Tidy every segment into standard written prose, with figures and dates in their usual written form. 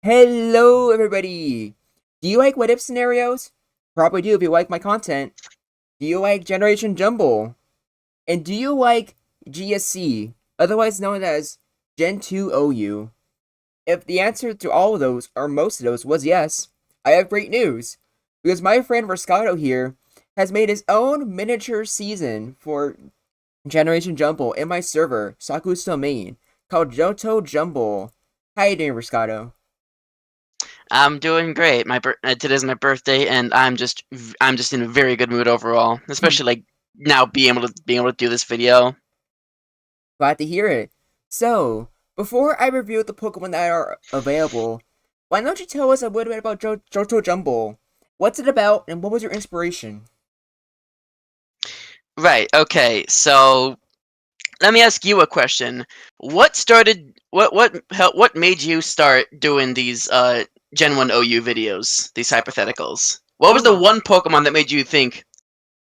Hello, everybody! Do you like what if scenarios? Probably do if you like my content. Do you like Generation Jumble? And do you like GSC, otherwise known as Gen 2 OU? If the answer to all of those, or most of those, was yes, I have great news. Because my friend Roscato here has made his own miniature season for Generation Jumble in my server, Saku's domain, called JOHTO Jumble. How you doing, Roscato? I'm doing great. Today's my birthday, and I'm just in a very good mood overall. Especially like now being able to do this video. Glad to hear it. So, before I review the Pokemon that are available, why don't you tell us a little bit about Johto Jumble? What's it about, and what was your inspiration? Right. Okay. So let me ask you a question. What made you start doing these Gen 1 OU videos? These hypotheticals. What was the Oh, one Pokemon that made you think,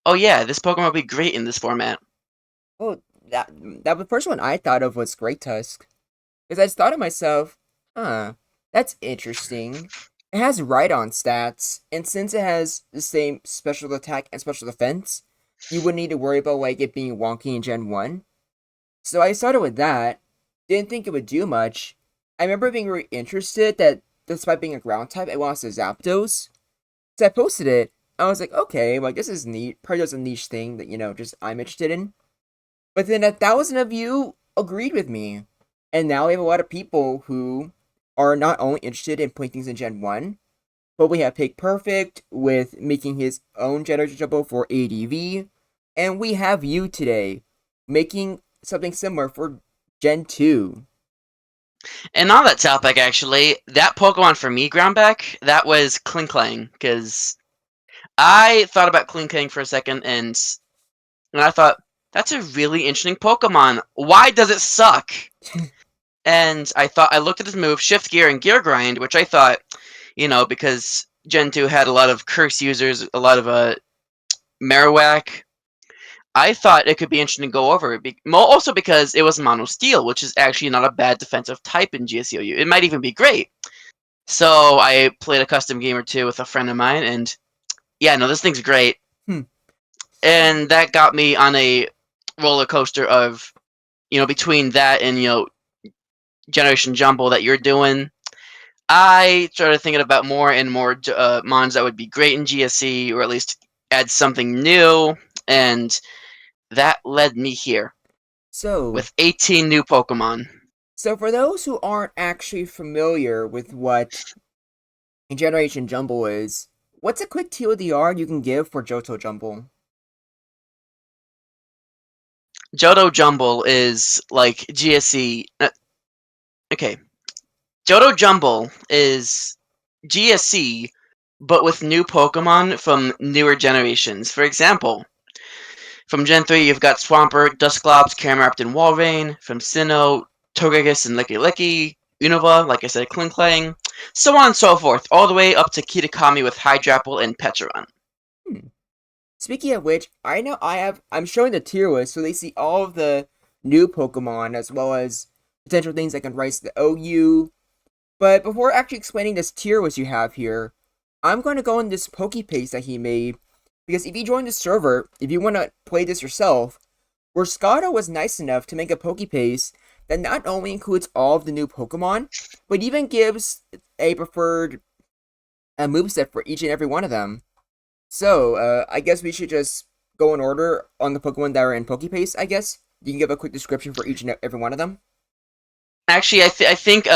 "Oh yeah, this Pokemon would be great in this format"? oh, that the first one I thought of was Great Tusk, because I just thought to myself, huh, that's interesting. It has Rhydon stats, and since it has the same special attack and special defense, you wouldn't need to worry about like it being wonky in Gen 1. So I started with that. Didn't think it would do much. I remember being really interested that despite being a ground type, it wants to Zapdos. So I posted it. I was like, okay, like this is neat. Probably just a niche thing that, just I'm interested in. But then 1,000 of you agreed with me. And now we have a lot of people who are not only interested in putting things in Gen 1, but we have Pig Perfect with making his own Generation Jumbo for ADV. And we have you today making something similar for Gen 2. And on that topic, actually, that Pokemon for me, Groundback, that was Klinklang, because I thought about Klinklang for a second, and I thought, that's a really interesting Pokemon. Why does it suck? And I looked at his move, Shift Gear and Gear Grind, which I thought, because Gen 2 had a lot of Curse users, a lot of Marowak, I thought it could be interesting to go over. Also because it was Mono Steel, which is actually not a bad defensive type in GSCOU. It might even be great. So I played a custom game or two with a friend of mine, and yeah, no, this thing's great. Hmm. And that got me on a roller coaster of, between that and, Generation Jumble that you're doing. I started thinking about more and more mons that would be great in GSC, or at least add something new, and that led me here So, with 18 new Pokemon. so for those who aren't actually familiar with what Generation Jumble is, what's a quick TLDR you can give for Johto Jumble? Johto Jumble is like GSC. Okay, Johto Jumble is GSC, but with new Pokemon from newer generations. For example, from Gen 3, you've got Swampert, Dusclops, Camerupt, and Walrein. From Sinnoh, Togekiss and Licky Licky. Unova, like I said, Klinklang. So on and so forth, all the way up to Kitakami with Hydrapple and Pecharon. Hmm. Speaking of which, I'm showing the tier list so they see all of the new Pokemon as well as potential things that can rise to the OU. But before actually explaining this tier list you have here, I'm going to go in this Pokepaste that he made because if you join the server, if you want to play this yourself, Roscato was nice enough to make a Pokepaste that not only includes all of the new Pokemon, but even gives a preferred moveset for each and every one of them. So, I guess we should just go in order on the Pokemon that are in Pokepaste, I guess. You can give a quick description for each and every one of them. Actually, I think I think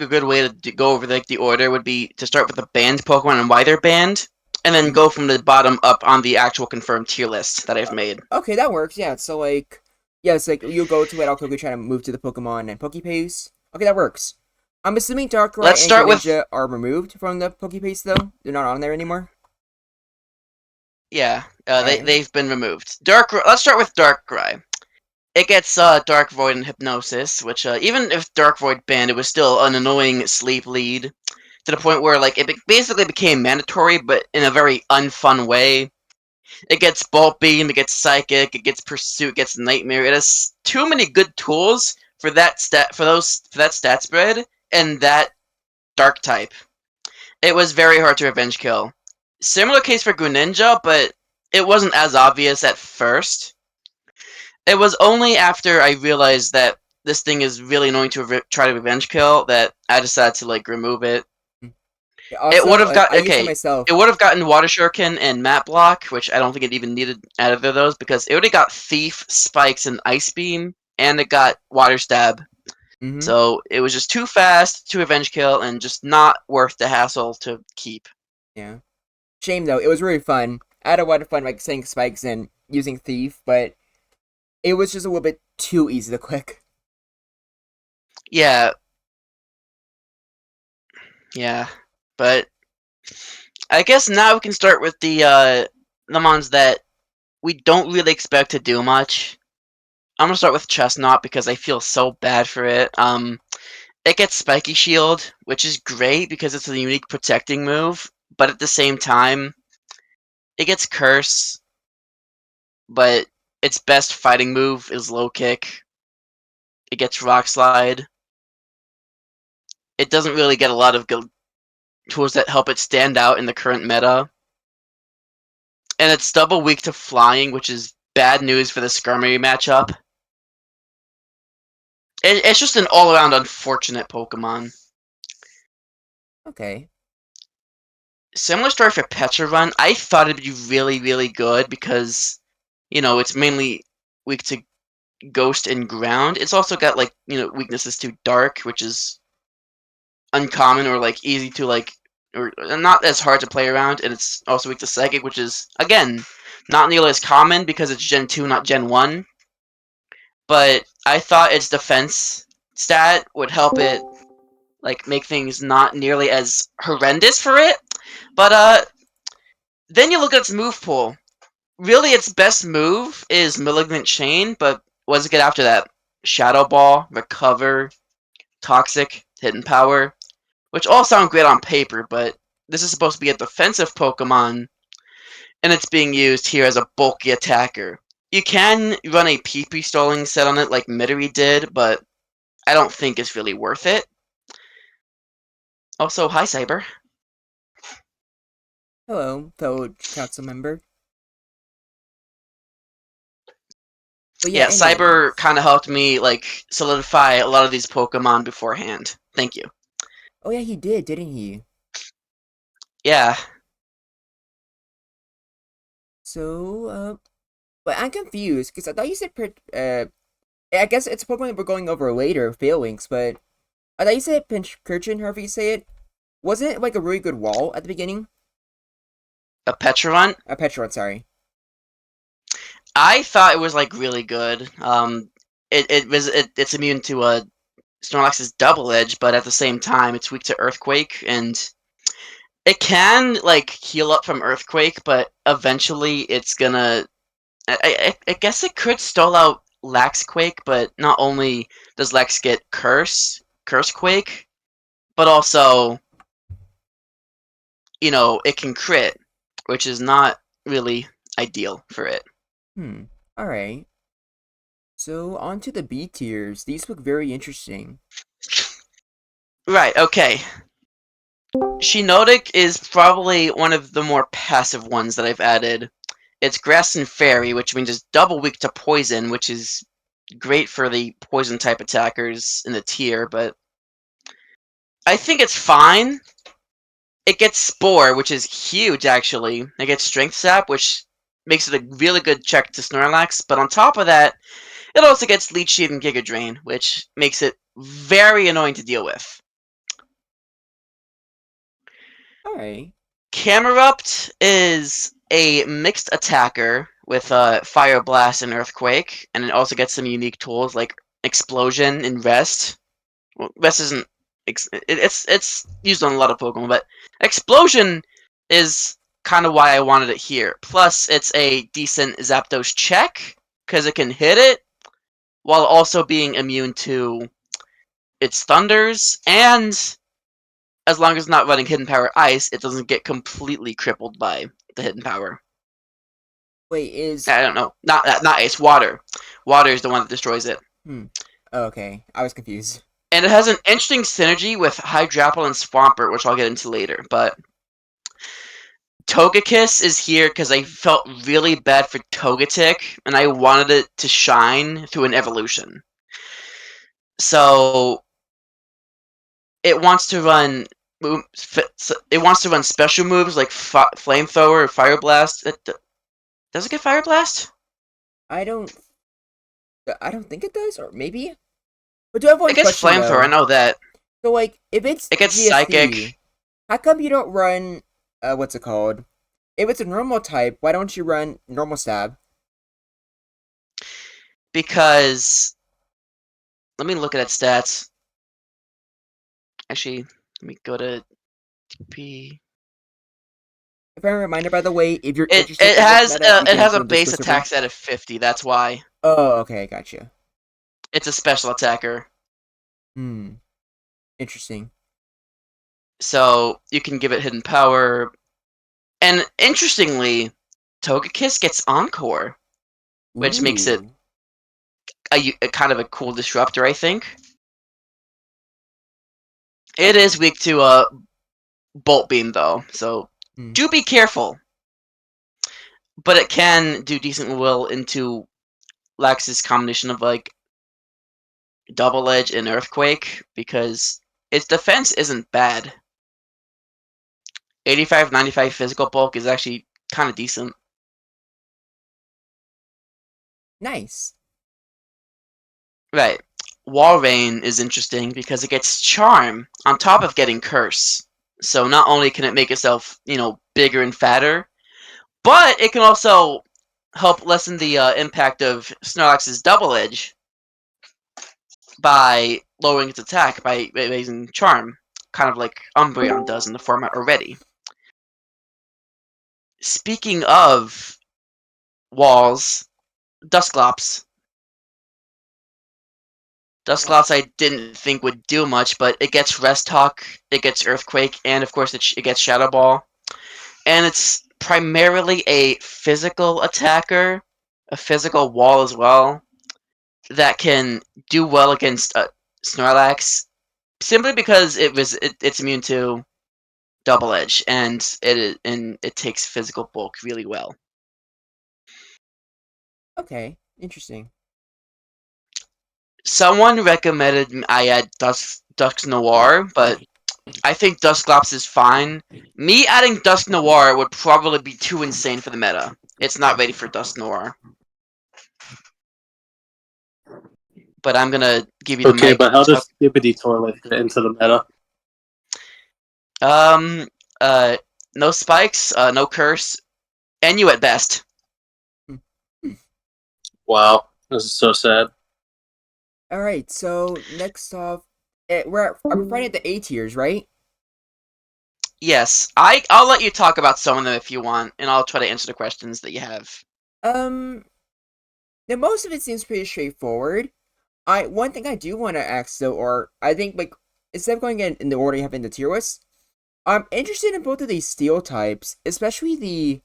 a good way to go over the order would be to start with the banned Pokemon and why they're banned, and then Mhm. go from the bottom up on the actual confirmed tier list that I've made. Okay, that works. Yeah, so like, yeah, it's like you'll go to it. I'll quickly try to move to the Pokemon and Pokepaste. Okay, that works. I'm assuming Darkrai Let's and start with Greninja are removed from the Pokepaste though. They're not on there anymore. yeah, All right. they've been removed. Let's start with Darkrai. It gets Dark Void and Hypnosis, which even if Dark Void banned, it was still an annoying sleep lead to the point where like basically became mandatory, but in a very unfun way. It gets Bolt Beam, it gets Psychic, it gets Pursuit, it gets Nightmare. It has too many good tools for that stat spread, and that dark type. It was very hard to revenge kill. Similar case for Greninja, but it wasn't as obvious at first. It was only after I realized that this thing is really annoying to try to revenge kill that I decided to like remove it. Hmm. It would Also, have got I used it okay. It myself. would have gotten Water Shuriken and Map Block, which I don't think it even needed either of those because it already got Thief, Spikes, and Ice Beam, and it got Water Stab. Mm-hmm. So it was just too fast to revenge kill and just not worth the hassle to keep. Yeah. Shame though. It was really fun. I had a lot of fun like setting spikes and using thief, but it was just a little bit too easy to click. Yeah, yeah. But I guess now we can start with the ones that we don't really expect to do much. I'm gonna start with Chestnut because I feel so bad for it. It gets Spiky Shield, which is great because it's a unique protecting move, but at the same time, it gets Curse, but its best fighting move is Low Kick. It gets Rock Slide. It doesn't really get a lot of good tools that help it stand out in the current meta. And it's double weak to flying, which is bad news for the Skarmory matchup. It's just an all-around unfortunate Pokemon. Okay. Similar story for Petra. I thought it'd be really, really good because, it's mainly weak to Ghost and Ground. It's also got, like, weaknesses to Dark, which is uncommon or, like, easy to, like, or not as hard to play around. And it's also weak to Psychic, which is, again, not nearly as common because it's Gen 2, not Gen 1. But I thought its defense stat would help it, like, make things not nearly as horrendous for it. But, then you look at its move pool. Really, its best move is Malignant Chain, but what does it get after that? Shadow Ball, Recover, Toxic, Hidden Power, which all sound great on paper, but this is supposed to be a defensive Pokemon, and it's being used here as a bulky attacker. You can run a PP stalling set on it like Midori did, but I don't think it's really worth it. Also, hi Cyber. Hello, fellow council member. But yeah, Yeah, Cyber anyways. kind of helped me like solidify a lot of these Pokemon beforehand. Thank you. Oh yeah, he did, didn't he? Yeah, So, but I'm confused because I thought you said I guess it's a Pokemon we're going over later, Phalanx, but I thought you said Pincurchin, however you say it. Wasn't it like a really good wall at the beginning? a Petrarunt. Petron, sorry. I thought it was like really good. It's immune to Snorlax's double edge, but at the same time, it's weak to Earthquake, and it can like heal up from Earthquake, but eventually it's gonna. I guess it could stall out Laxquake, but not only does Lex get Cursequake, but also it can crit, which is not really ideal for it. Hmm. Alright. So, on to the B tiers. These look very interesting. Right. Okay. Shiinotic is probably one of the more passive ones that I've added. It's Grass and Fairy, which means it's double weak to poison, which is great for the poison type attackers in the tier, but I think it's fine. It gets Spore, which is huge actually. It gets Strength Sap, which makes it a really good check to Snorlax, but on top of that, it also gets Leech Seed and Giga Drain, which makes it very annoying to deal with. Alright. Camerupt is a mixed attacker with Fire Blast and Earthquake, and it also gets some unique tools like Explosion and Rest. Well, Rest isn't it's used on a lot of Pokemon, but Explosion is kind of why I wanted it here. Plus, it's a decent Zapdos check because it can hit it while also being immune to its thunders, and as long as it's not running Hidden Power Ice, it doesn't get completely crippled by the Hidden Power. Wait, is. I don't know. Not Ice. Water. Water is the one that destroys it. Hmm. Oh, okay. I was confused. And it has an interesting synergy with Hydrapple and Swampert, which I'll get into later. But Togekiss is here because I felt really bad for Togetic, and I wanted it to shine through an evolution. So it wants to run it wants to run special moves like Flamethrower or Fire Blast. Does it get Fire Blast? I don't. I don't think it does, or maybe. But do have one It gets question Flamethrower, I though. know that. So like, if it's It gets GSD, Psychic how come you don't run? What's it called? If it's a normal type, why don't you run normal stab? because let me look at its stats. Actually, let me go to P. If I'm a reminder, by the way, if you're It interested it in this has meta, you it can has a join the base Discord server. attack set of 50. That's why Oh, okay, gotcha. it's a special attacker. Hmm, interesting. So you can give it hidden power. And interestingly, Togekiss gets Encore, which makes it Ooh, a kind of a cool disruptor, I think. It is okay. weak to Bolt Beam though, so Hmm. do be careful. But it can do decent well into Lax's combination of like Double Edge and Earthquake because its defense isn't bad. 85, 95 physical bulk is actually kind of decent. Nice. Right. Walrein is interesting because it gets Charm on top of getting Curse. So not only can it make itself, bigger and fatter, but it can also help lessen the impact of Snorlax's Double Edge by lowering its attack by raising Charm, kind of like Umbreon does in the format already. Speaking of walls, Dusclops. Dusclops I didn't think would do much, but it gets Rest Talk, it gets Earthquake, and of course it gets Shadow Ball. And it's primarily a physical attacker, a physical wall as well, that can do well against Snorlax, simply because it's immune to Double Edge, and it takes physical bulk really well. Okay, interesting. Someone recommended I add Dusk Noir, but I think Dusclops is fine. Me adding Dusk Noir would probably be too insane for the meta. It's not ready for Dusk Noir. But I'm gonna give you the Okay, mic but how to talk. does Skibbity Toilet fit into the meta? Um, uh, no spikes, no curse, and you at best. Wow, this is so sad. All right, so next off, we're fighting at the A tiers, right? Yes, I'll let you talk about some of them if you want, and I'll try to answer the questions that you have. Um, the most of it seems pretty straightforward. I one thing I do want to ask though, or I think like instead of going in the order you have in the tier list, I'm interested in both of these steel types, especially the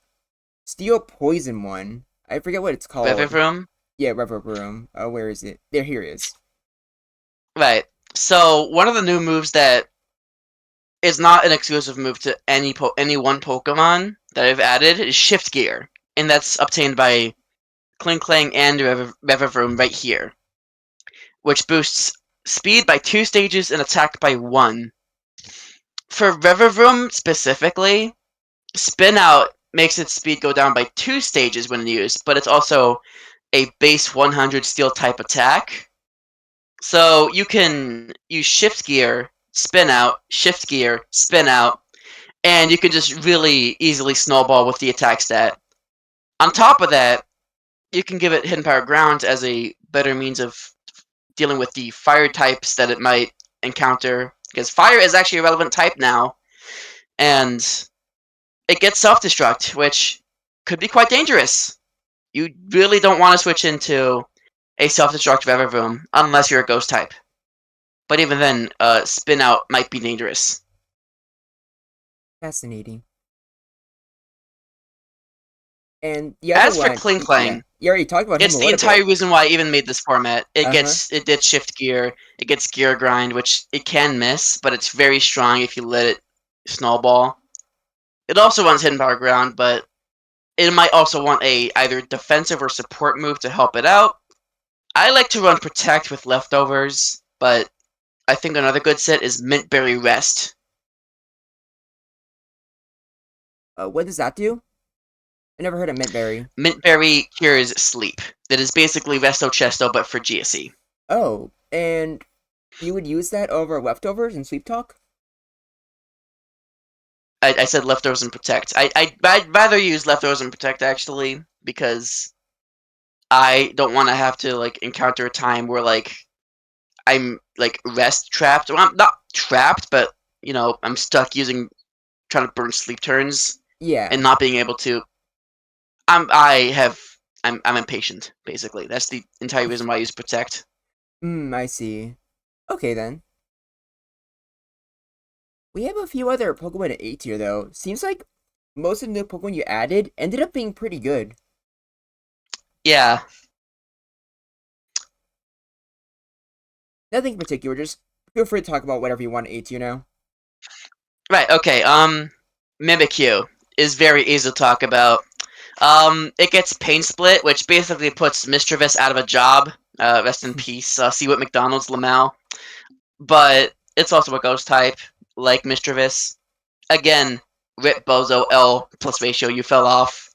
steel poison one. I forget what it's called. Riverroom? Yeah, Reverb. Where is it? There, here it is. Right. So one of the new moves that is not an exclusive move to any one Pokemon that I've added is Shift Gear, and that's obtained by Klinklang and Revavroom right here, which boosts speed by 2 stages and attack by 1. For Revavroom specifically, Spin Out makes its speed go down by 2 stages when used, but it's also a base 100 steel type attack. So you can use Shift Gear, Shift Gear, Spin Out, and you can just really easily snowball with the attack stat. On top of that, you can give it Hidden Power Ground as a better means of dealing with the fire types that it might encounter, because fire is actually a relevant type now, and it gets self-destruct, which could be quite dangerous. You really don't want to switch into a self-destruct Revavroom unless you're a ghost type. But even then, spin out might be dangerous. Fascinating. And the other As for one, yeah, Klinklang, you already talked about him it's a the little entire bit. reason why I even made this format. Uh-huh. It gets shift gear, it gets gear grind, which it can miss, but it's very strong if you let it snowball. It also runs hidden power ground, but it might also want a either defensive or support move to help it out. I like to run protect with leftovers, but I think another good set is Mintberry Rest. What does that do? I never heard of Mintberry. Mintberry cures sleep. That is basically Resto Chesto, but for GSE. Oh, and you would use that over leftovers and sleep talk? I said leftovers and protect. I'd rather use leftovers and protect actually because I don't want to have to like encounter a time where like I'm like rest trapped. Well, I'm not trapped, but I'm stuck using trying to burn sleep turns and Yeah. not being able to. I'm impatient basically. That's the entire reason why I use protect. I see. Okay then. We have a few other Pokemon at A tier though. Seems like most of the new Pokemon you added ended up being pretty good. Yeah. Nothing in particular, just feel free to talk about whatever you want at A tier now. Right. Okay. Mimikyu is very easy to talk about. It gets Pain Split, which basically puts Mischievous out of a job. Rest in peace. See what McDonald's Lamau. But it's also a ghost type, like Mischievous. Again, Rip Bozo L plus ratio. You fell off.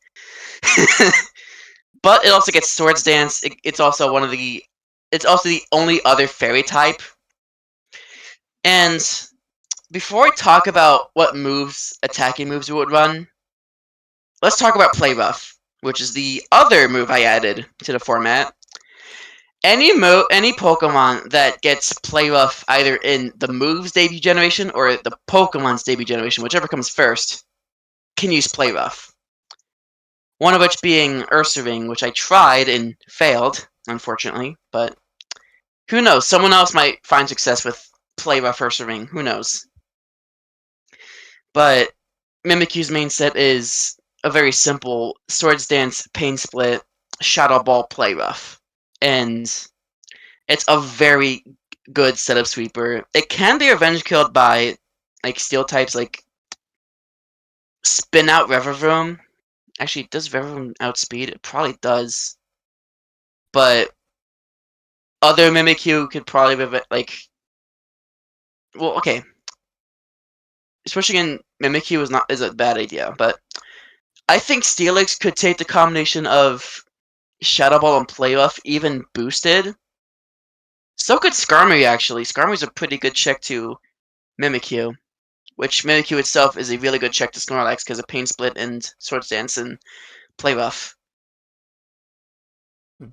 But it also gets Swords Dance. It's also one of the. It's also the only other fairy type. And before I talk about what attacking moves we would run, let's talk about Play Rough, which is the other move I added to the format. Any Pokemon that gets Play Rough either in the move's debut generation or the Pokemon's debut generation, whichever comes first, can use Play Rough. One of which being Ursaring, which I tried and failed, unfortunately, but who knows? Someone else might find success with Play Rough Ursaring. Who knows? But Mimikyu's main set is a very simple Swords Dance, Pain Split, Shadow Ball, Play Rough. And it's a very good setup sweeper. It can be revenge killed by like steel types like Spin Out Revavroom. Actually, does Revavroom outspeed? It probably does. But other Mimikyu could probably like well, okay. Switching in Mimikyu is a bad idea, but I think Steelix could take the combination of Shadow Ball and Play Rough even boosted. So could Skarmory actually. Skarmory's a pretty good check to Mimikyu. Which Mimikyu itself is a really good check to Snorlax because of Pain Split and Swords Dance and Play Rough. Hmm.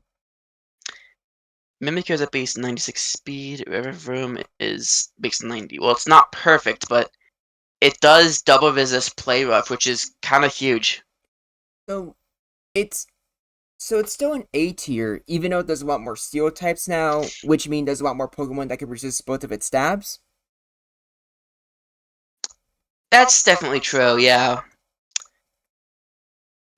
Mimikyu has a base 96 speed. Revavroom is base 90. Well, it's not perfect, but it does double resist Play Rough, which is kind of huge. So it's it's still an A tier, even though there's a lot more steel types now, which means there's a lot more Pokemon that can resist both of its stabs. That's definitely true, yeah.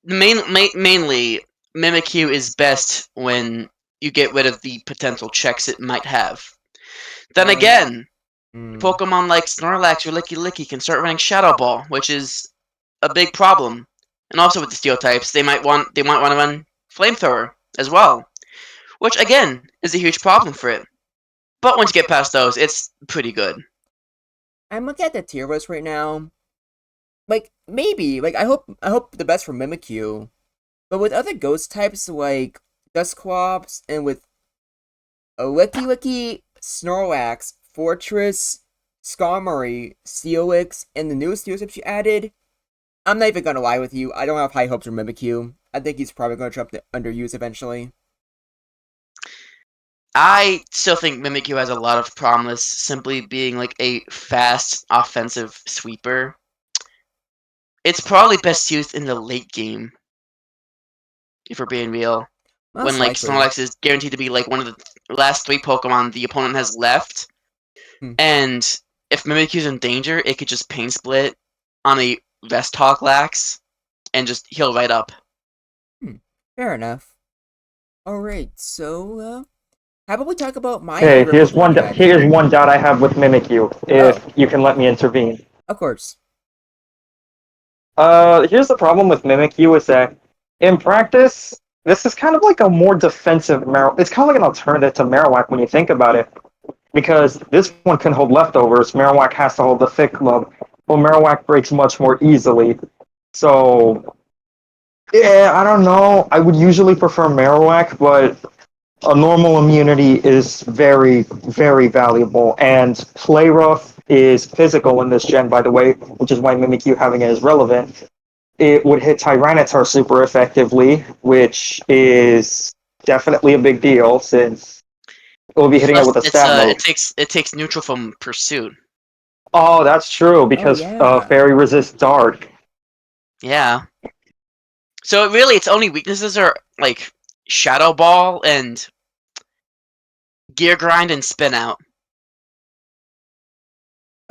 Mainly, Mimikyu is best when you get rid of the potential checks it might have. Then Uh, again, hmm. Pokemon like Snorlax or Licky Licky can start running Shadow Ball, which is a big problem. And also with the Steel types, they might want to run Flamethrower as well, which again is a huge problem for it. But once you get past those, it's pretty good. I'm looking at the tier list right now. Like maybe, I hope the best for Mimikyu, but with other ghost types like Dusclops and with a Licky Licky, Snorlax, Fortress, Skarmory, Steelix, and the new Steel types you added, I'm not even gonna lie with you. I don't have high hopes for Mimikyu. I think he's probably gonna drop the underuse eventually. I still think Mimikyu has a lot of promise, simply being like a fast offensive sweeper. It's probably best used in the late game, if we're being real. When Most like likely. Snorlax is guaranteed to be like one of the last three Pokemon the opponent has left, Hmm. and if Mimikyu's in danger, it could just Pain Split on a Rest Hog Lax and just heal right up. Fair enough. Alright, so, how about we talk about my Okay, favorite Pokemon catch? here's one doubt I have with Mimikyu, if Oh, you can let me intervene. of course. Here's the problem with Mimikyu is that in practice, this is kind of like a more defensive It's kind of like an alternative to Marowak when you think about it, because this one can hold leftovers. Marowak has to hold the thick club. Well, Marowak breaks much more easily. So, yeah, I don't know. I would usually prefer Marowak, but a normal immunity is very, very valuable. And Play Rough is physical in this gen, by the way, which is why Mimikyu having it is relevant. It would hit Tyranitar super effectively, which is definitely a big deal since it will be hitting it Plus, with a it's stab move. it takes neutral from pursuit. Oh, that's true, Oh, because yeah. Fairy resists Dark. Yeah. So really, its only weaknesses are like Shadow Ball and Gear Grind and Spin Out.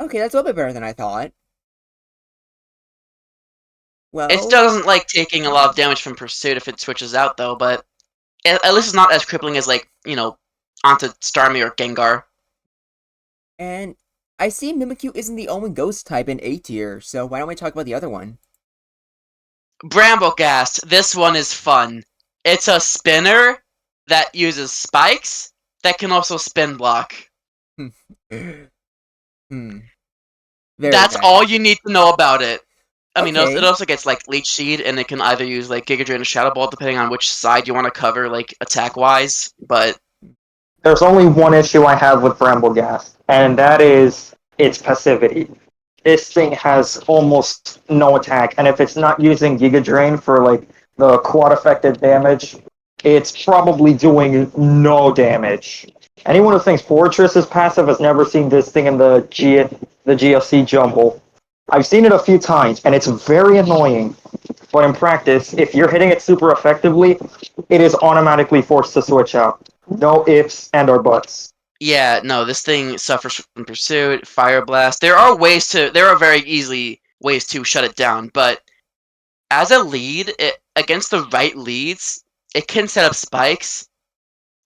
Okay, that's a little bit better than I thought. It Well, still doesn't like taking a lot of damage from pursuit if it switches out though, but at least it's not as crippling as like onto Starmie or Gengar. and I see Mimikyu isn't the only ghost type in A tier, so why don't we talk about the other one? Bramblegast. This one is fun. It's a spinner that uses spikes that can also spin block. Hmm. Very That's nice. all you need to know about it. I mean, it Okay, also gets like Leech Seed, and it can either use like Giga Drain or Shadow Ball, depending on which side you want to cover, like attack wise. But There's only one issue I have with Brambleghast, and that is its passivity. This thing has almost no attack, and if it's not using Giga Drain for like the quad effective damage, it's probably doing no damage. Anyone who thinks Fortress is passive has never seen this thing in the GFC Jumble. I've seen it a few times, and it's very annoying. But in practice, if you're hitting it super effectively, it is automatically forced to switch out. No ifs and or buts. yeah, no, this thing suffers from Pursuit, Fire Blast. There are very easily ways to shut it down, but as a lead, against the right leads, it can set up spikes,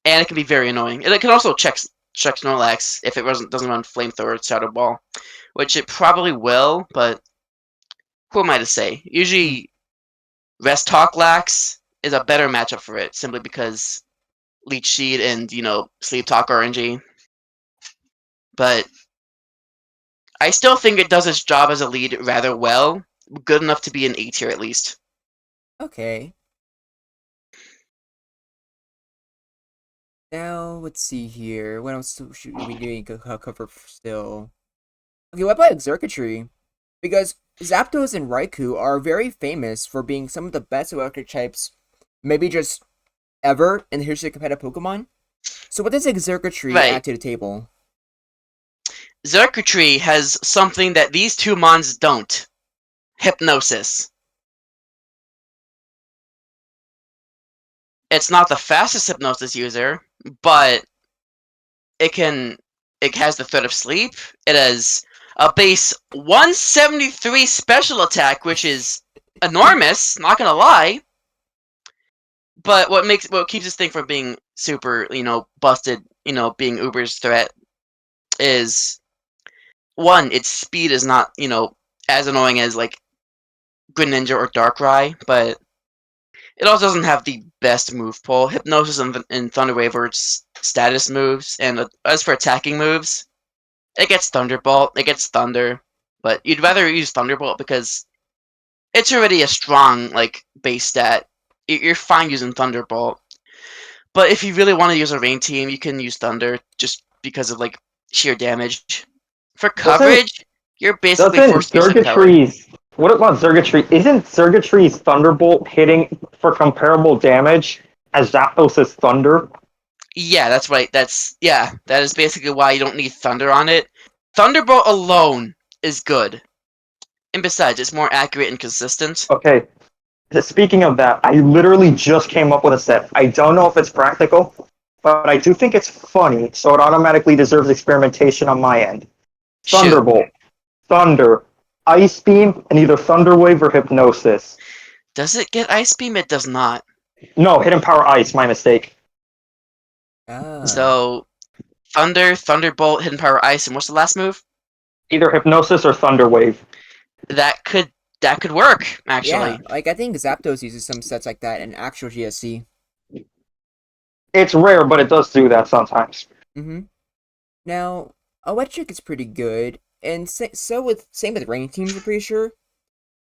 and it can be very annoying. And it can also check Snorlax if it doesn't run Flamethrower or Shadow Ball, which it probably will, but who am I to say? hmm, Usually, Rest Talk Lax is a better matchup for it, simply because Leech Seed and, Sleep Talk RNG. But I still think it does its job as a lead rather well, good enough to be an A tier at least. okay. Now, let's see here. What else should we doing cover still? Okay, what about Exurkitry? Because Zapdos and Raikou are very famous for being some of the best electric types, maybe just ever in the history of competitive Pokemon. So what does Exurkitry Right. add to the table? Xurkitree has something that these two mons don't. Hypnosis. It's not the fastest Hypnosis user, but it can it has the threat of sleep. It has a base 173 special attack, which is enormous, not gonna lie. But what keeps this thing from being super, busted, being Uber's threat is one, its speed is not, as annoying as like Greninja or Darkrai, but it also doesn't have the best move pool. Hypnosis and Thunder Wave are its status moves, and as for attacking moves, it gets Thunderbolt, it gets Thunder, but you'd rather use Thunderbolt because it's already a strong like base stat. You're fine using Thunderbolt, but if you really want to use a rain team, you can use Thunder just because of like sheer damage. For Doesn't coverage, you're basically doesn't forced to use Hip Tower. Zergatree's what about Zergatree? Isn't Zergatree's Thunderbolt hitting for comparable damage as Zapdos' Thunder? Yeah, that's right. That is basically why you don't need Thunder on it. Thunderbolt alone is good, and besides, it's more accurate and consistent. Okay, speaking of that, I literally just came up with a set. I don't know if it's practical, but I do think it's funny, so it automatically deserves experimentation on my end. Shoot, Thunderbolt, Thunder, Ice Beam, and either Thunder Wave or Hypnosis. does it get Ice Beam? It does not. No, Hidden Power Ice, my mistake. Ah, So Thunder, Thunderbolt, Hidden Power Ice, and what's the last move? Either Hypnosis or Thunder Wave. That could work yeah. actually. Like I think Zapdos uses some sets like that in actual GSC. It's rare, but it does do that sometimes. Mm-hmm. Now, Electric is pretty good, and so with same with Rain teams, I'm pretty sure.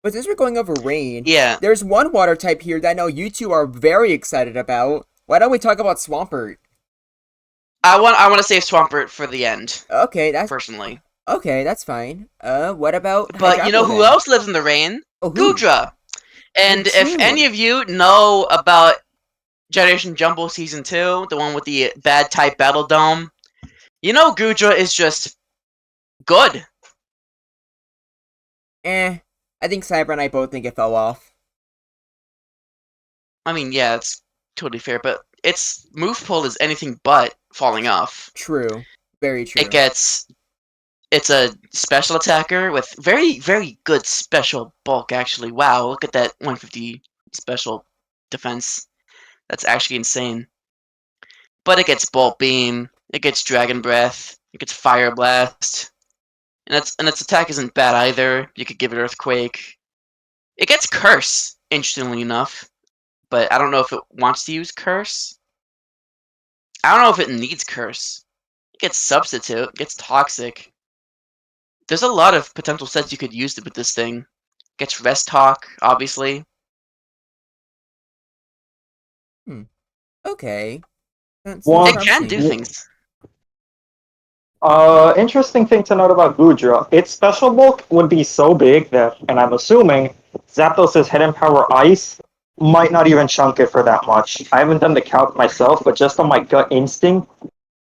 But since we're going over Rain, Yeah, there's one water type here that I know you two are very excited about. Why don't we talk about Swampert? I want to save Swampert for the end Okay, that's personally. okay. That's fine. What about But you know Hydrapple who then? else lives in the rain? Oh, who? Goodra. Oh, And if true. any of you know about Generation Jumble Season 2, the one with the bad type Battle Dome, you know Goodra is just good. I think Cyber and I both think it fell off. I mean, yeah, it's totally fair, but its move pull is anything but falling off. True. Very It true. gets It's a special attacker with very, very good special bulk, actually. Wow, look at that 150 special defense. That's actually insane. But it gets Bolt Beam, it gets Dragon Breath, it gets Fire Blast, and its attack isn't bad either. You could give it Earthquake. It gets Curse, interestingly enough, but I don't know if it wants to use Curse. I don't know if it needs Curse. It gets Substitute, it gets Toxic. There's a lot of potential sets you could use with this thing. Gets Rest Talk, obviously. Hmm. Okay. That seems It One can do promising. things. interesting thing to note about Goodra, its special bulk would be so big that, and I'm assuming, Zapdos' Hidden Power Ice might not even chunk it for that much. I haven't done the calc myself, but just on my gut instinct,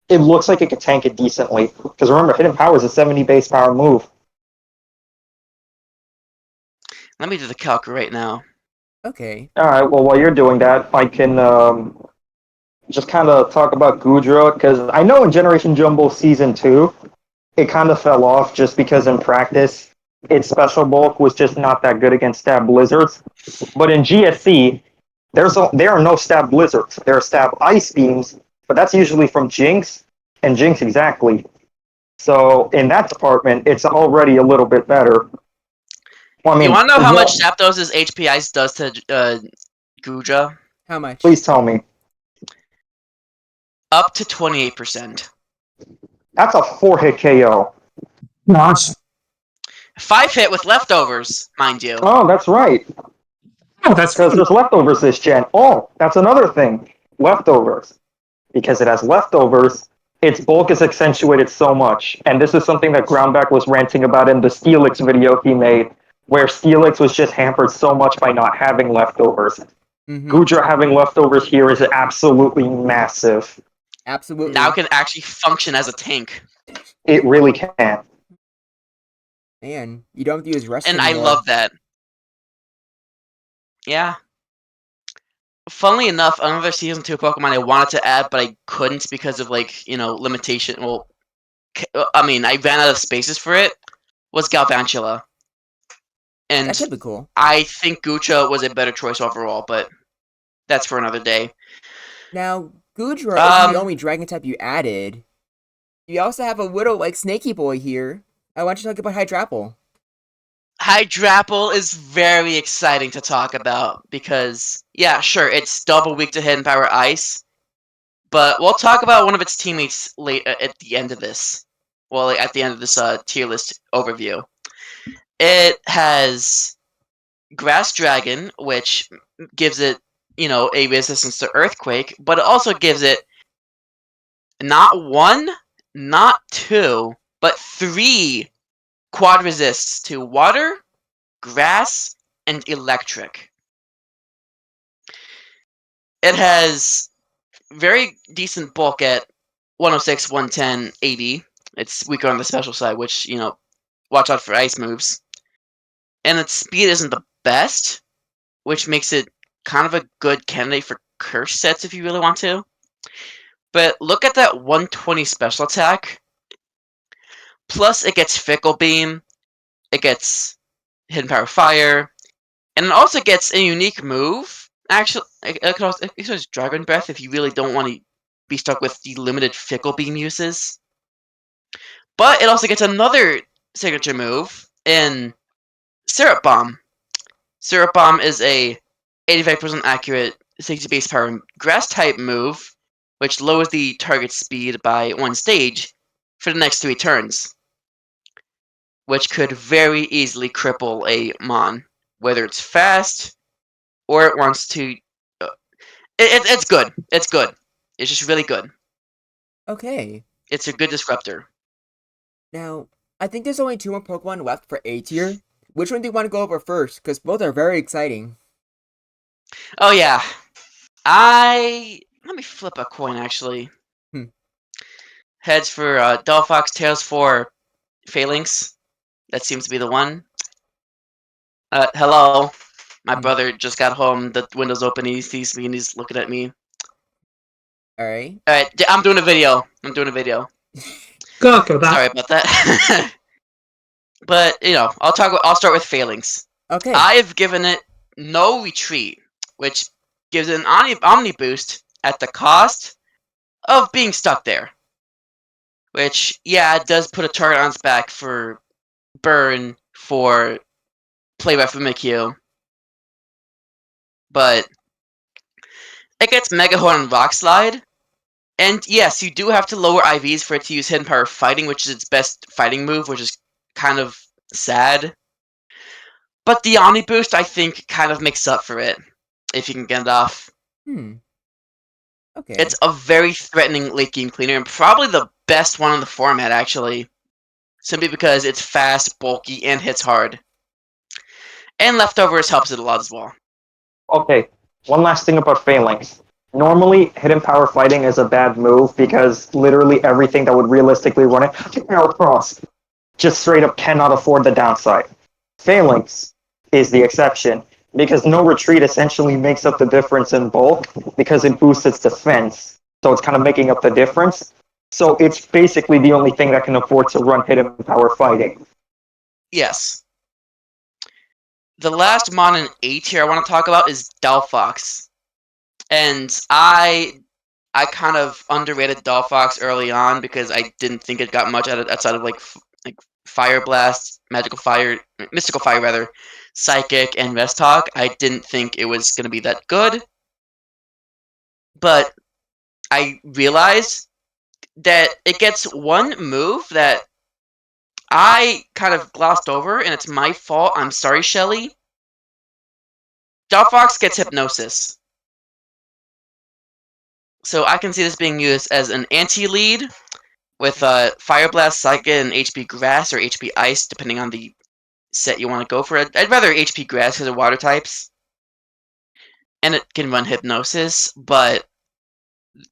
it looks like it could tank it decently. Because remember, Hidden Power is a 70 base power move. Let me do the calc right now. Okay. Alright, well, while you're doing that, I can just kind of talk about Goodra, because I know in Generation Jumble Season 2, it kind of fell off just because in practice, its special bulk was just not that good against stab blizzards. But in GSC, there are no stab blizzards. There are stab ice beams, but that's usually from Jinx, and Jinx exactly. So in that department, it's already a little bit better. Well, I You mean, want to know how much what? Zapdos' HP Ice does to Guja? How much? Please tell me. Up to 28%. That's a 4-hit KO. Gosh. 5 hit with leftovers, mind you. Oh, that's right. Oh, that's Because there's leftovers this gen. Oh, that's another thing. Leftovers. Because it has leftovers, its bulk is accentuated so much. And this is something that Groundback was ranting about in the Steelix video he made, where Steelix was just hampered so much by not having leftovers. Mm-hmm. Goodra having leftovers here is absolutely massive. Now Absolutely. can actually function as a tank. It really can. Man, you don't have to use rest And I anymore. love that. Yeah. Funnily enough, another Season 2 Pokemon I wanted to add, but I couldn't because of, like, limitation. Well, I mean, I ran out of spaces for it, was Galvantula. That And could be cool. I think Gucha was a better choice overall, but that's for another day. Now, Goodra isn't the Um, only dragon type you added. You also have a little, like, snaky boy here. I want you to talk about Hydrapple. Hydrapple is very exciting to talk about because, yeah, sure, it's double weak to Hidden Power Ice, but we'll talk about one of its teammates late at the end of this. Well, like, at the end of this tier list overview. It has Grass Dragon, which gives it, a resistance to Earthquake, but it also gives it not one, not two, but three quad resists to Water, Grass, and Electric. It has very decent bulk at 106, 110, 80. It's weaker on the special side, which, watch out for ice moves. And its speed isn't the best, which makes it kind of a good candidate for curse sets if you really want to. But look at that 120 special attack. Plus, it gets Fickle Beam, it gets Hidden Power Fire, and it also gets a unique move Actually, it could also use Dragon Breath if you really don't want to be stuck with the limited Fickle Beam uses. But it also gets another signature move in Syrup Bomb. Syrup Bomb is a 85% accurate 60 base power grass type move, which lowers the target's speed by 1 stage for the next 3 turns, which could very easily cripple a Mon, whether it's fast or it wants to. It's good. It's good. It's just really good. Okay. It's a good disruptor. Now, I think there's only 2 more Pokemon left for A tier. Which one do you want to go over first? Because both are very exciting. Oh yeah, let me flip a coin actually. Hmm. Heads for Delphox, tails for Phalanx. That seems to be the one. Hello. My brother just got home. The window's open. He sees me and he's looking at me. Alright. Alright, I'm doing a video. Go for that. Sorry about that. But, I'll start with Phalanx. Okay. I've given it no retreat, which gives it an Omni boost at the cost of being stuck there. Which, yeah, it does put a target on its back for burn for play by Mimikyu. But it gets Mega Horn and Rock Slide. And yes, you do have to lower IVs for it to use Hidden Power Fighting, which is its best fighting move, which is kind of sad. But the Omni Boost, I think, kind of makes up for it, if you can get it off. Okay. It's a very threatening late game cleaner, and probably the best one in the format, actually. Simply because it's fast, bulky, and hits hard. And Leftovers helps it a lot as well. Okay, one last thing about Phalanx. Normally, hidden power fighting is a bad move because literally everything that would realistically run it, power cross, just straight up cannot afford the downside. Phalanx is the exception because no retreat essentially makes up the difference in bulk because it boosts its defense. So it's kind of making up the difference. So it's basically the only thing that can afford to run hidden power fighting. Yes. The last Mon in A tier I want to talk about is Delphox. And I kind of underrated Delphox early on because I didn't think it got much outside of like Fire Blast, Mystical Fire rather, Psychic, and Rest Talk. I didn't think it was going to be that good. But I realized that it gets one move that I kind of glossed over, and it's my fault. I'm sorry, Shelly. Delphox gets Hypnosis. So I can see this being used as an anti-lead with Fire Blast, Psychic, and HP Grass or HP Ice, depending on the set you want to go for. I'd rather HP Grass because of water types. And it can run Hypnosis, but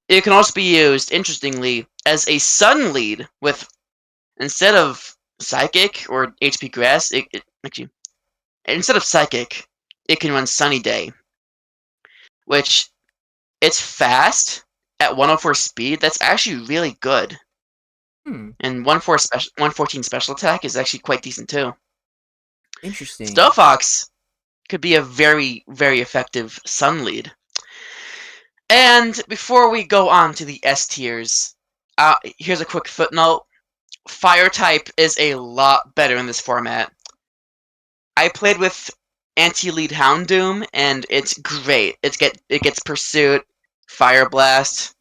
it can also be used, interestingly, as a Sun lead with, instead of Psychic or HP Grass, actually, instead of Psychic, it can run Sunny Day, which it's fast at 104 speed. That's actually really good. And 114 special attack is actually quite decent too. Interesting. Delphox could be a very, very effective Sun lead. And before we go on to the S tiers, here's a quick footnote. Fire type is a lot better in this format. I played with anti-lead Houndoom, and it's great. It gets Pursuit, Fire Blast,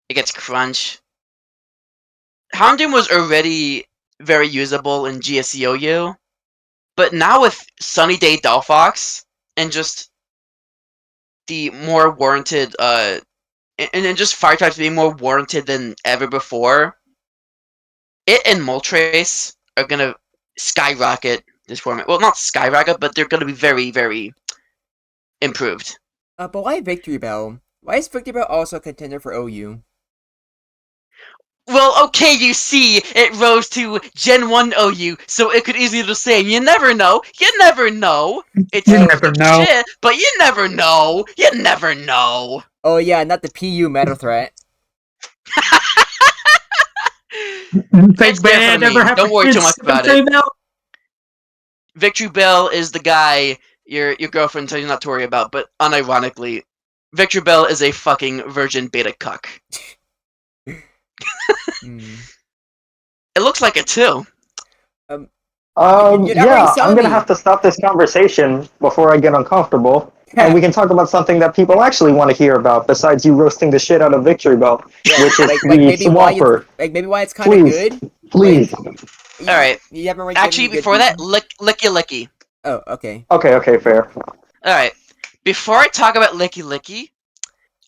it gets Crunch. Houndoom was already very usable in GSEOU, but now with Sunny Day Delphox and just the more warranted, and just fire types being more warranted than ever before, it and Moltres are gonna skyrocket this format. Well, not skyrocket, but they're gonna be very, very improved. But why Victory Bell? Why is Victory Bell also a contender for OU? Well, okay, you see, it rose to Gen 1 OU, so it could easily just say, you never know, you never know. It's You never know. shit, but you never know, you never know. Oh yeah, not the PU meta threat. It's there for the meme. Don't worry too much about it. Victory Bell is the guy your girlfriend tells you not to worry about, but unironically, Victor Bell is a fucking virgin beta cuck. Hmm. It looks like it too. You're not really Yeah, I'm selling gonna me. have to stop this conversation before I get uncomfortable, and we can talk about something that people actually want to hear about besides you roasting the shit out of Victory Bell, Yeah, which is like the maybe why it's Swampert. kind of Please, good. please. Like All right. you haven't really given Actually, me good before that, reason. Licky Licky. Oh, okay. Okay, fair. All right. Before I talk about Licky Licky,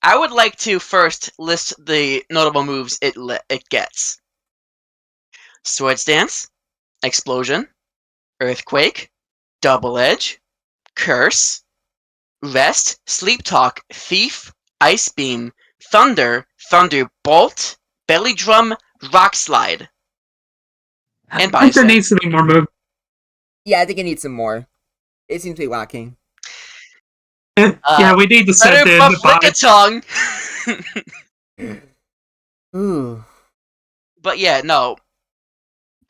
I would like to first list the notable moves it gets. Swords Dance, Explosion, Earthquake, Double Edge, Curse, Rest, Sleep Talk, Thief, Ice Beam, Thunder, Thunderbolt, Belly Drum, Rock Slide, and I think there Bicep. needs to be more moves. Yeah, I think it needs some more. It seems to be lacking. Yeah, we need to Better send in buff the Lick a body. Tongue. Ooh. But yeah, no.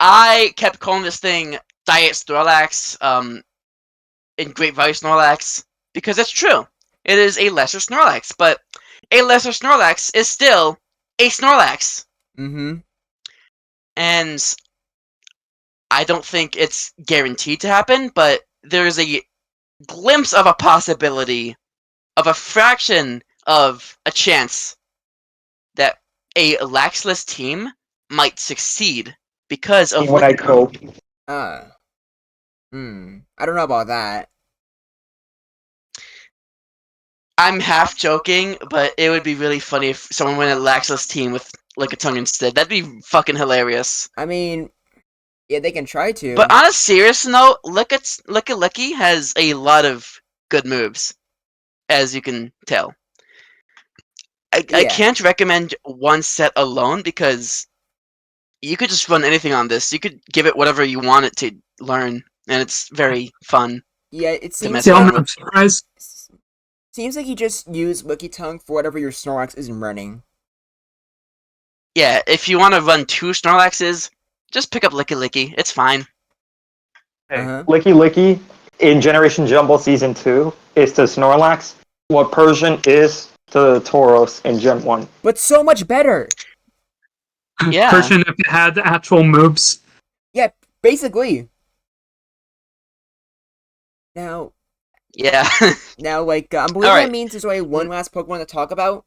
I kept calling this thing Diet Snorlax, in Great Value Snorlax, because it's true. It is a lesser Snorlax, but a lesser Snorlax is still a Snorlax. Mm-hmm. And I don't think it's guaranteed to happen, but there's a glimpse of a possibility of a fraction of a chance that a laxless team might succeed because of When I Lickitung. cope. Uh. I don't know about that. I'm half joking, but it would be really funny if someone went a laxless team with Lickitung instead. That'd be fucking hilarious. I mean, yeah, they can try But to. on a serious note, Licky has a lot of good moves, as you can tell. I Yeah. can't recommend one set alone because you could just run anything on this. You could give it whatever you want it to learn, and it's very fun Yeah, it to seems mess See, I'm around like with. not surprised. seems like you just use Licky Tongue for whatever your Snorlax isn't running. Yeah, if you want to run two Snorlaxes, just pick up Licky. It's fine. Hey, Uh-huh. Licky in Generation Jumble Season 2 is to Snorlax what Persian is to Tauros in Gen 1. But so much better. Yeah. Version if it had actual moves. Yeah, basically. Now, Yeah. like, I believe that Alright. means there's only one last Pokemon to talk about.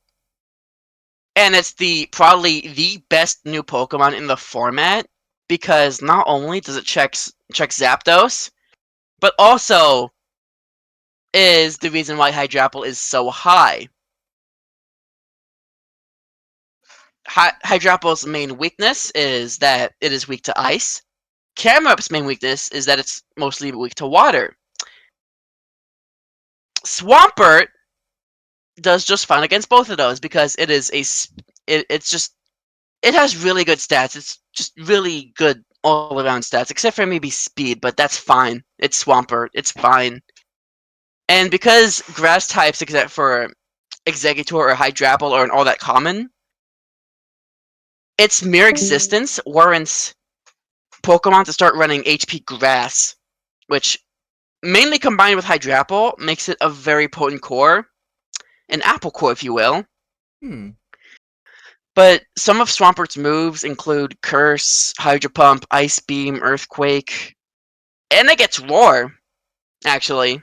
And it's probably the best new Pokemon in the format because not only does it check Zapdos, but also is the reason why Hydrapple is so high. Hydrapple's main weakness is that it is weak to ice. Camerup's main weakness is that it's mostly weak to water. Swampert does just fine against both of those because it is it has really good stats. It's just really good all around stats, except for maybe speed, but that's fine. It's Swampert. It's fine. And because grass types, except for Exeggutor or Hydrapple, aren't all that common, its mere existence warrants Pokemon to start running HP Grass, which, mainly combined with Hydrapple, makes it a very potent core. An Apple Core, if you will. Hmm. But some of Swampert's moves include Curse, Hydro Pump, Ice Beam, Earthquake, and it gets Roar, actually.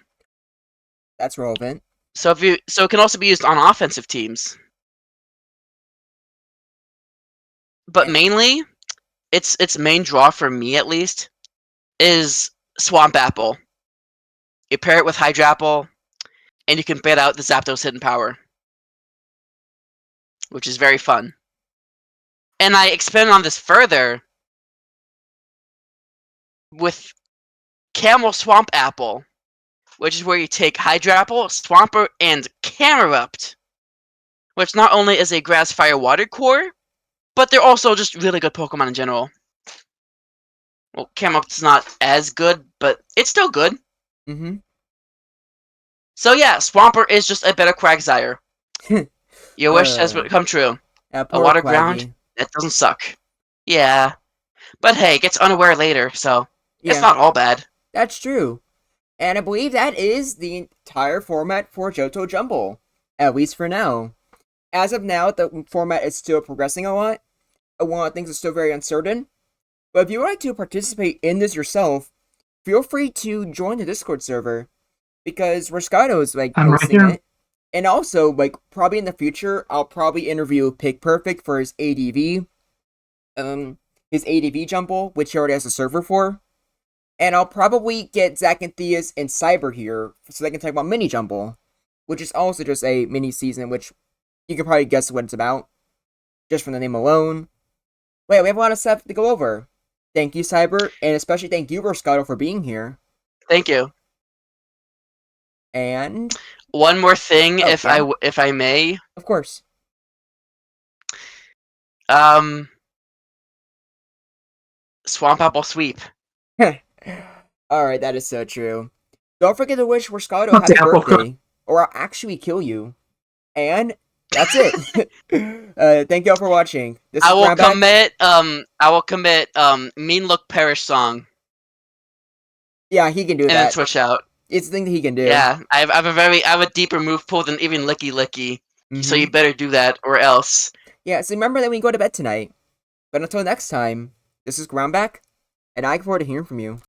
That's relevant. So it can also be used on offensive teams. But Yeah. mainly, its main draw for me at least is Swamp Apple. You pair it with Hydrapple, and you can bait out the Zapdos hidden power, which is very fun. And I expand on this further with Camel Swamp Apple, which is where you take Hydrapple, Swampert, and Camerupt, which not only is a Grass Fire Water core, but they're also just really good Pokemon in general. Well, Camerupt's not as good, but it's still good. Mm-hmm. So yeah, Swampert is just a better Quagsire. Your wish has come true. A Poor water ground Quaggy. that doesn't suck. Yeah, but hey, gets unaware later, so it's Yeah, not all bad. that's true. And I believe that is the entire format for Johto Jumble, at least for now. As of now, the format is still progressing a lot. A lot of things are still very uncertain. But if you would like to participate in this yourself, feel free to join the Discord server. Because Roscato is like I'm right hosting here. it. And also, like, probably in the future, I'll probably interview Pig Perfect for his ADV. His ADV Jumble, which he already has a server for. And I'll probably get Zach and Theus and Cyber here so they can talk about Mini Jumble, which is also just a mini season, which you can probably guess what it's about, just from the name alone. Wait, we have a lot of stuff to go over. Thank you, Cyber, and especially thank you, Roscato, for being here. Thank you. And One more thing, Oh, yeah. if I may. of course, Swamp Apple Sweep. all right, that is so true. Don't forget to wish Roscato Not happy the apple cart. birthday, or I'll actually kill you. And that's it. Thank y'all for watching. This is I will Grandback. commit Mean Look Perish song Yeah, he can do and then that. switch out. It's the thing that he can do. Yeah, I have a deeper move pool than even Licky Licky. So you Mhm. better do that or else. Yeah, so remember that when you go to bed tonight. But until next time, this is Groundback, and I look forward to hearing from you.